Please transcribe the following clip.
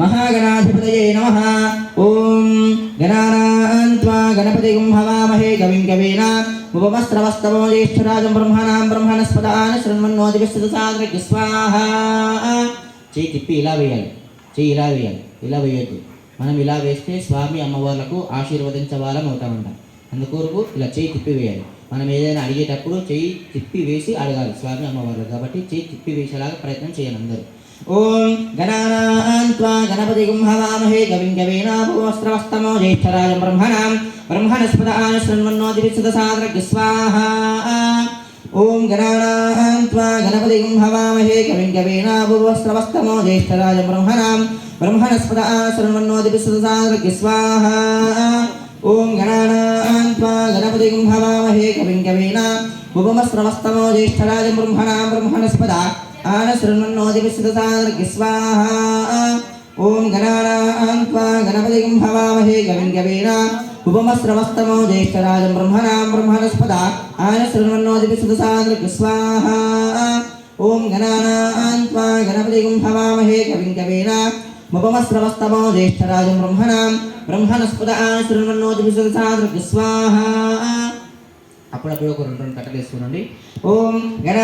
महागणाधिपतये नमः। ओम गणानां त्वा गणपतिं हवामहे कविं कवीन उपमस्त्रवस्तमो ज्येष्ठराजं ब्रह्मणां ब्रह्मणस्पदान् शृण्वन्नोतिभिस्तुसादृक् स्वाहा। చేయి తిప్పి ఇలా వేయాలి, చేయి ఇలా వేయాలి, ఇలా వేయొద్దు. మనం ఇలా వేస్తే స్వామి అమ్మవార్లకు ఆశీర్వదించవాలని అవుతామంట. అందుకొరకు ఇలా చేయి తిప్పి వేయాలి. మనం ఏదైనా అడిగేటప్పుడు చేయి తిప్పి వేసి అడగాలి స్వామి అమ్మవార్లు. కాబట్టి చేయి తిప్పి వేసేలాగా ప్రయత్నం చేయాలి అందరూ. ఓం గణానాం త్వా గణపతిం హవామహే కవిం కవీన ఉపమస్త్రవస్తమో జ్యేష్ఠరాజం బ్రహ్మణాం బ్రహ్మణస్పదాన్ శృण्वन्नोतिभिस्तुसादृक् स्वाहा। ओम गणानां त्वा गणपतिं हवामहे कविं कवीन उपमस्त्रवस्तमो ज्येष्ठराजं ब्रह्मणां ब्रह्मणस्पदान् शृण्वन्नोतिभिस्तुसादृक् स्वाहा। ओम गणानां त्वा गणपतिं हवामहे कविं कवीन उपमस्त्रवस्तमो ज्येष्ठराजं ब्रह्मणां ब्रह्मणस्पदान् शृण्वन्नोतिभिस्तुसादृक् स्वाहा। ओम गणानां त्वा गणपतिं हवामहे कविं कवीन उपमस्त्रवस्तमो ज्येष्ठराजं ब्रह्मणां ब्रह्मणस्पदान् शृण्वन्नोतिभिस्तुसादृक् स्वाहा। ओम गणानां त्वा गणपतिं हवामहे कविं कवीन उपमस्त्रवस्तमो ज्येष्ठराजं ब्रह्मणां ब्रह्मणस्पदान् शृण्वन्नोतिभिस्तुसादृक् स्वाहा। అప్పుడప్పుడు ఒక రెండు కట్టలు వేసుకోనండి. ఓం